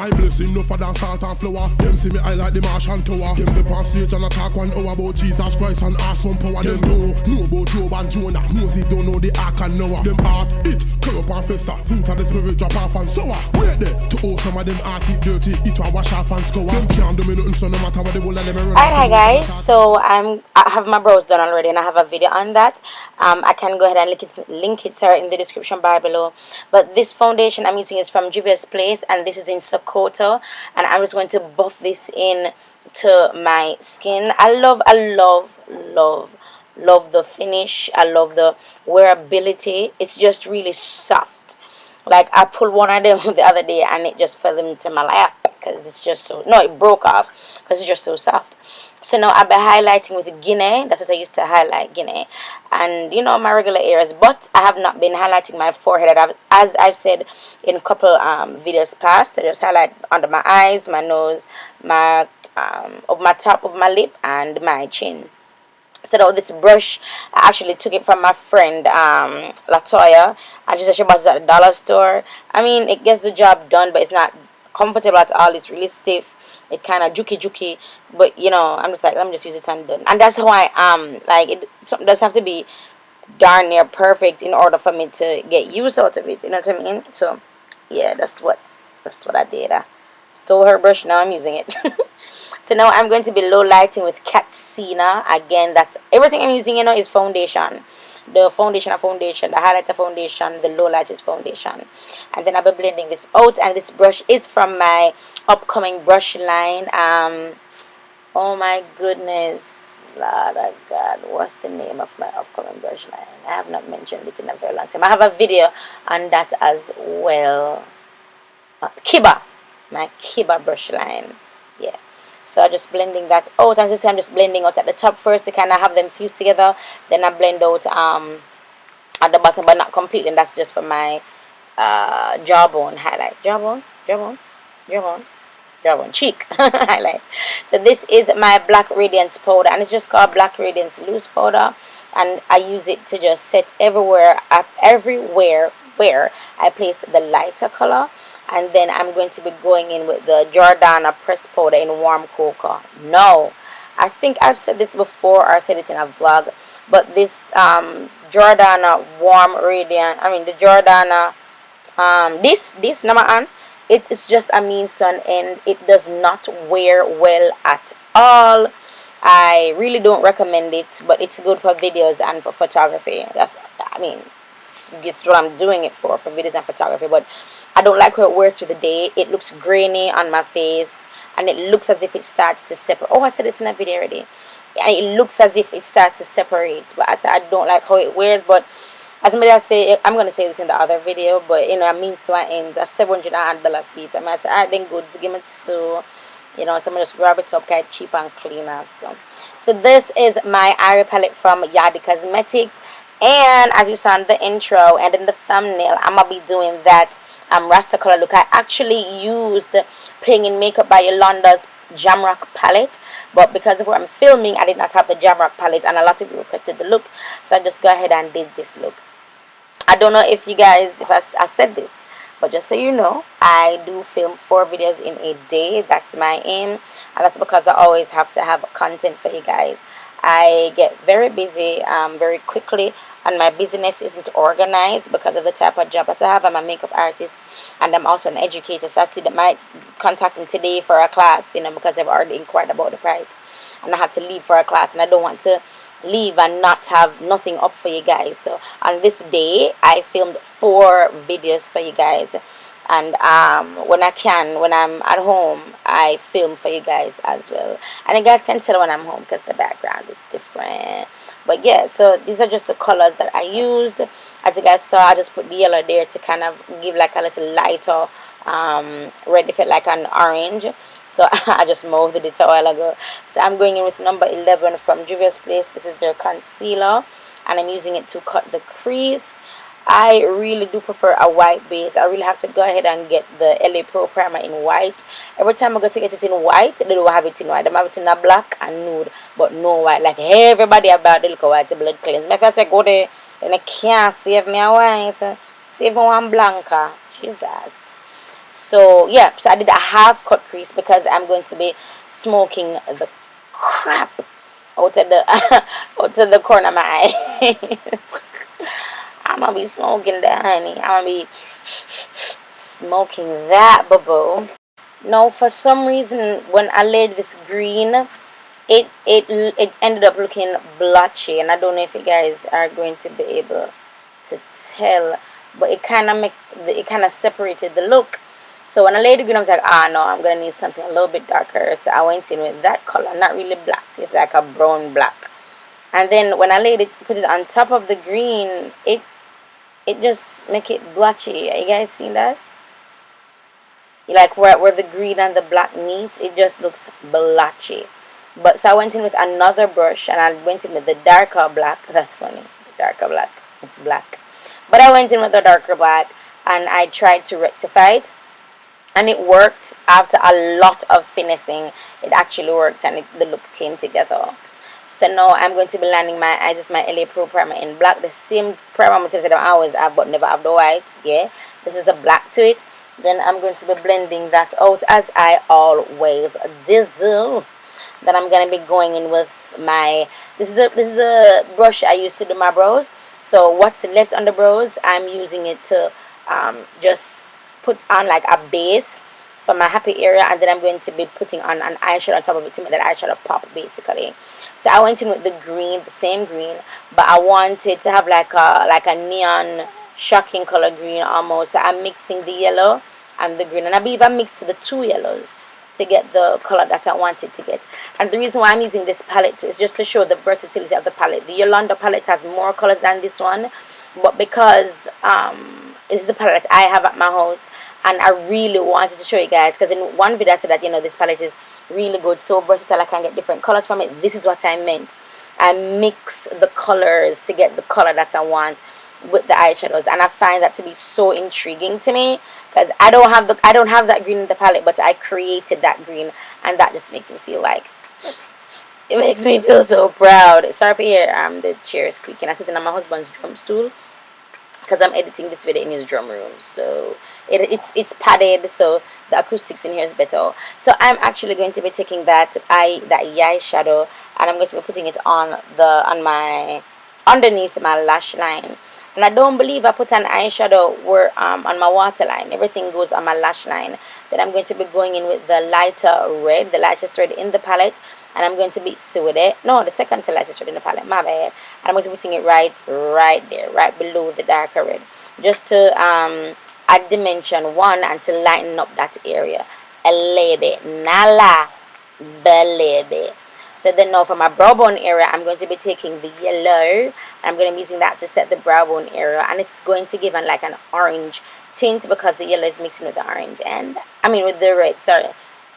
My blessing no for than salt and flour. Them see me I like the Martian tower. Them the on stage and attack 1 hour about Jesus Christ and awesome power. Them know about Job and Jonah. Moses don't know the Ark and Noah. Them art it, curl up and fester. Fruit of the spirit drop off and sour. Wait there to owe some of them art it dirty. It will wash off and scour. Them can't do me nothing so no matter what they will let them run. Alright, hi guys, so I have my brows done already and I have a video on that. I can go ahead and link it in the description bar below. But this foundation I'm using is from Juvia's Place, and this is in Sokoto, and I'm just going to buff this in to my skin. I love the finish. I love the wearability. It's just really soft. Like I pulled one of them the other day and it just fell into my lap because it's just so, no, it broke off because it's just so soft. So now I've been highlighting with Guinea. That's what I used to highlight, Guinea, and you know, my regular areas. But I have not been highlighting my forehead. As I've said in a couple videos past, I just highlight under my eyes, my nose, my top of my lip, and my chin. So now this brush, I actually took it from my friend Latoya, and she said she bought it at the dollar store. I mean, it gets the job done, but it's not comfortable at all. It's really stiff. It kind of jukey, but you know, I'm just like, let me just use it and done. And that's how I am. Like, something does have to be darn near perfect in order for me to get use out of it. You know what I mean? So yeah, that's what I did. I stole her brush. Now I'm using it. So now I'm going to be low lighting with Katsina. Again, that's everything I'm using, you know, is foundation. The foundation, the highlighter foundation, the low light is foundation. And then I'll be blending this out, and this brush is from my upcoming brush line. Oh my goodness, Lord of God, what's the name of my upcoming brush line? I have not mentioned it in a very long time. I have a video on that as well. Kiba, my Kiba brush line. Yeah. So I'm just blending that out, and this time I'm just blending out at the top first to kind of have them fuse together. Then I blend out at the bottom, but not completely. And that's just for my jawbone highlight. Jawbone, cheek highlight. So this is my Black Radiance powder, and it's just called Black Radiance Loose Powder. And I use it to just set everywhere where I place the lighter color. And then I'm going to be going in with the Jordana pressed powder in warm cocoa. No, I think I've said this before, or I said it in a vlog, but this Jordana warm radiant, the Jordana this number one, it is just a means to an end. It does not wear well at all. I really don't recommend it, but it's good for videos and for photography. That's what I'm doing it for videos and photography. But I don't like how it wears through the day. It looks grainy on my face, and it looks as if it starts to separate. Oh, I said it's in a video already. And it looks as if it starts to separate. But I said I don't like how it wears. But as somebody else say, I'm going to say this in the other video, but you know, a means to an end. A $700 feet. I said, alright, then goods, give me two. You know, so I'm just grab it up, kind of cheap and clean. So this is my eye palette from Yardie Cosmetics. And as you saw in the intro and in the thumbnail, I'm going to be doing that Rasta color look. I actually used Playing in Makeup by Yolanda's Jamrock palette, but because of where I'm filming, I did not have the Jamrock palette, and a lot of you requested the look, so I just go ahead and did this look. I don't know if you guys, if I said this, but just so you know, I do film 4 videos in a day. That's my aim, and that's because I always have to have content for you guys. I get very busy very quickly, and my business isn't organized because of the type of job that I have. I'm a makeup artist, and I'm also an educator, so I still might contact him today for a class, you know, because I've already inquired about the price, and I have to leave for a class, and I don't want to leave and not have nothing up for you guys. So on this day, I filmed 4 videos for you guys. And when I'm at home, I film for you guys as well. And you guys can tell when I'm home because the background is different. But yeah, so these are just the colors that I used. As you guys saw, I just put the yellow there to kind of give like a little lighter red effect, like an orange. So I just molded it a while ago. So I'm going in with number 11 from Juvia's Place. This is their concealer, and I'm using it to cut the crease. I really do prefer a white base. I really have to go ahead and get the LA Pro Primer in white. Every time I go to get it in white, they don't have it in white. They have it in a black and nude, but no white. Like everybody about the look of white, the blood cleanse. My first I go there, then I can't save me a white. Save me one blanca. Jesus. So yeah, so I did a half cut crease because I'm going to be smoking the crap out of the out of the corner of my eye. I'm gonna be smoking that, honey. I'm gonna be smoking that, boo. No, for some reason when I laid this green, it ended up looking blotchy, and I don't know if you guys are going to be able to tell, but it kind of separated the look. So when I laid the green, I was like, ah, no, I'm gonna need something a little bit darker. So I went in with that color, not really black. It's like a brown black. And then when I laid it, put it on top of the green, it just make it blotchy. Are you guys seen that? Like where the green and the black meet, it just looks blotchy. But so I went in with another brush, and I went in with the darker black. That's funny, the darker black. It's black, but I went in with the darker black, and I tried to rectify it, and it worked. After a lot of finessing, it actually worked, and the look came together. So now I'm going to be lining my eyes with my LA Pro primer in black, the same primer material that I always have but never have the white. Yeah, this is the black to it. Then I'm going to be blending that out as I always do. Then I'm going to be going in with my, this is a brush I use to do my brows. So what's left on the brows, I'm using it to just put on like a base for my happy area, and then I'm going to be putting on an eyeshadow on top of it to make that eyeshadow pop, basically. So I went in with the green, the same green, but I wanted to have like a neon shocking color green almost. So I'm mixing the yellow and the green, and I believe I mixed the two yellows to get the color that I wanted to get. And the reason why I'm using this palette too is just to show the versatility of the palette. The Yolanda palette has more colors than this one, but because it's the palette I have at my house, and I really wanted to show you guys, because in one video I said that, you know, this palette is really good, so versatile, I can get different colors from it. This is what I meant. I mix the colors to get the color that I want with the eyeshadows, and I find that to be so intriguing to me, because I don't have that green in the palette, but I created that green, and that just makes me feel like, it makes me feel so proud. Sorry for here, the chair is creaking. I sit on my husband's drum stool because I'm editing this video in his drum room, so it's padded, so the acoustics in here is better. So I'm actually going to be taking that eyeshadow, and I'm going to be putting it on my underneath my lash line. And I don't believe I put an eyeshadow where on my waterline. Everything goes on my lash line. Then I'm going to be going in with the lighter red, the lightest red in the palette, and I'm going to be with it. No, the second to lightest red in the palette. My bad. And I'm going to be putting it right there, right below the darker red, just to add dimension one and to lighten up that area a little bit. Nala, baby. So then now for my brow bone area, I'm going to be taking the yellow. I'm going to be using that to set the brow bone area, and it's going to give like an orange tint because the yellow is mixing with the orange, and I mean with the red, sorry.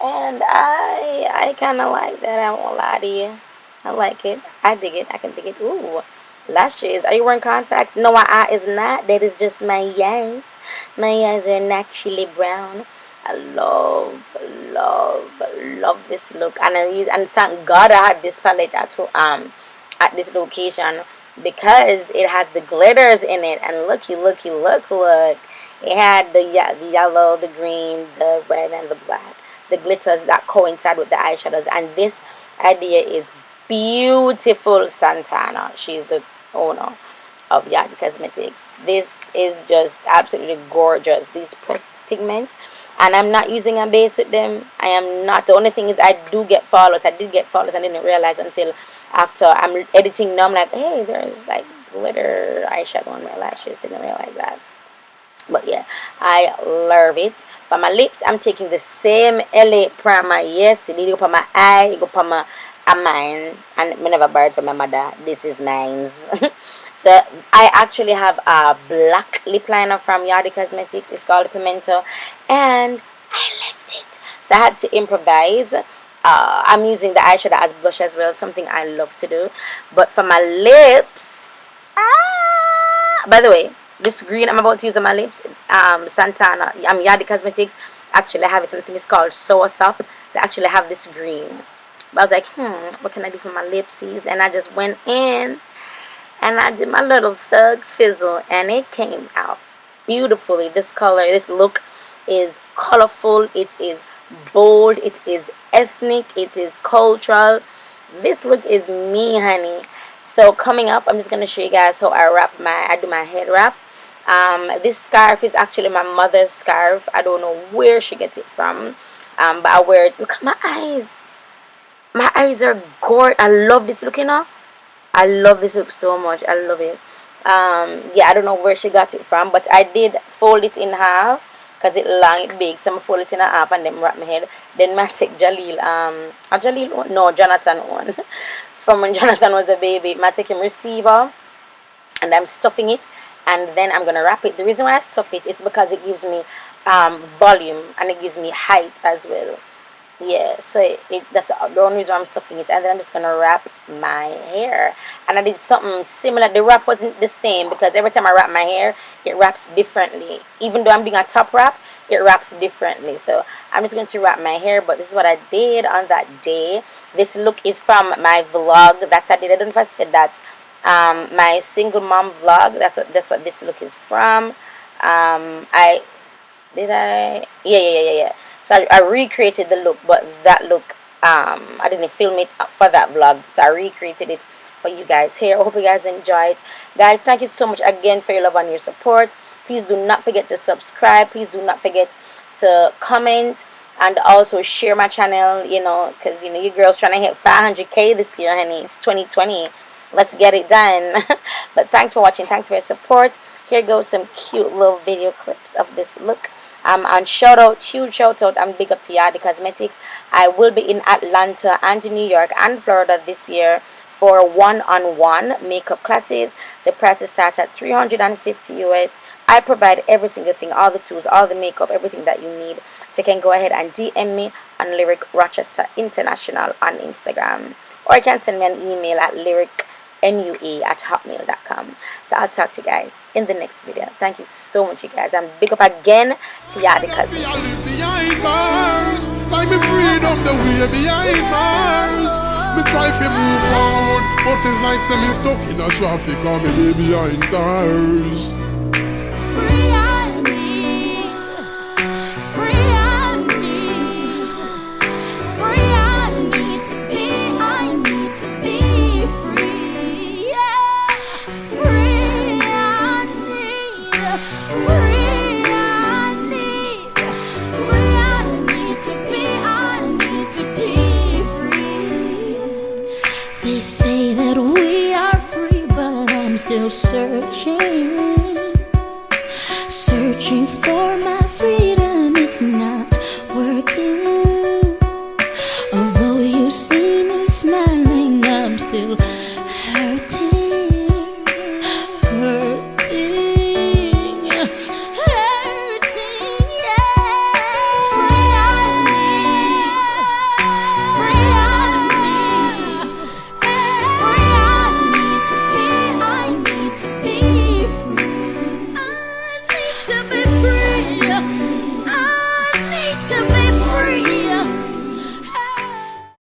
And I kind of like that. I won't lie to you. I like it. I dig it. I can dig it. Ooh, lashes. Are you wearing contacts? No, my eye is not. That is just my eyes. My eyes are naturally brown. I love this look, and thank God I had this palette at this location, because it has the glitters in it, and look. It had the yellow, the green, the red, and the black, the glitters that coincide with the eyeshadows. And this idea is beautiful. Santana, she's the owner of Yardie Cosmetics. This is just absolutely gorgeous, these pressed pigments. And I'm not using a base with them. I am not. The only thing is I did get fallout. I didn't realize until after I'm editing now. I'm like, hey, there's like glitter eyeshadow on my lashes. Didn't realize that. But yeah, I love it. For my lips, I'm taking the same LA primer. Yes, it go for my eye, it go for my mine. And I never borrowed from my mother. This is mine. So I actually have a black lip liner from Yardie Cosmetics. It's called Pimento, and I left it. So I had to improvise. I'm using the eyeshadow as blush as well, something I love to do. But for my lips, by the way, this green I'm about to use on my lips, Santana, Yardie Cosmetics actually have it. I think it's called Sauce Up. They actually have this green. But I was like, what can I do for my lipsies? And I just went in and I did my little thug fizzle, and it came out beautifully. This color, this look is colorful, it is bold, it is ethnic, it is cultural. This look is me, honey. So coming up, I'm just gonna show you guys how I do my head wrap. This scarf is actually my mother's scarf. I don't know where she gets it from, but I wear it. Look at my eyes. My eyes are gorgeous. I love this look, you know. I love this look so much. I love it. Yeah, I don't know where she got it from, but I did fold it in half because it long, it big. So I'm fold it in half and then wrap my head. Then I take Jonathan one from when Jonathan was a baby. I take him receiver and I'm stuffing it, and then I'm gonna wrap it. The reason why I stuff it is because it gives me volume and it gives me height as well. Yeah, so that's the only reason I'm stuffing it. And then I'm just gonna wrap my hair, and I did something similar. The wrap wasn't the same because every time I wrap my hair it wraps differently. Even though I'm doing a top wrap, it wraps differently. So I'm just going to wrap my hair, but this is what I did on that day. This look is from my vlog that I did. I don't know if I said that. My single mom vlog. That's what this look is from. Yeah. So I recreated the look, but that look I didn't film it for that vlog, so I recreated it for you guys here. I hope you guys enjoyed. Guys, thank you so much again for your love and your support. Please do not forget to subscribe. Please do not forget to comment and also share my channel, you know, because you know you girls trying to hit 500k this year, honey. It's 2020. Let's get it done. But thanks for watching. Thanks for your support. Here goes some cute little video clips of this look. And huge shout out and big up to Yardie Cosmetics. I will be in Atlanta and New York and Florida this year for one-on-one makeup classes. The prices start at $350 US. I provide every single thing, all the tools, all the makeup, everything that you need. So you can go ahead and DM me on LyricRochester International on Instagram, or you can send me an email at lyricNUE@hotmail.com. So I'll talk to you guys in the next video. Thank you so much, you guys, and big up again to Yardie Cosmetics. Like me freedom the way behind bars. Me try to move forward, but it's like me stuck in a traffic or me way behind cars. Free I need, free I need, free I need to be free, yeah. Free I need, free I need, free I need to be free. They say that we are free, but I'm still searching.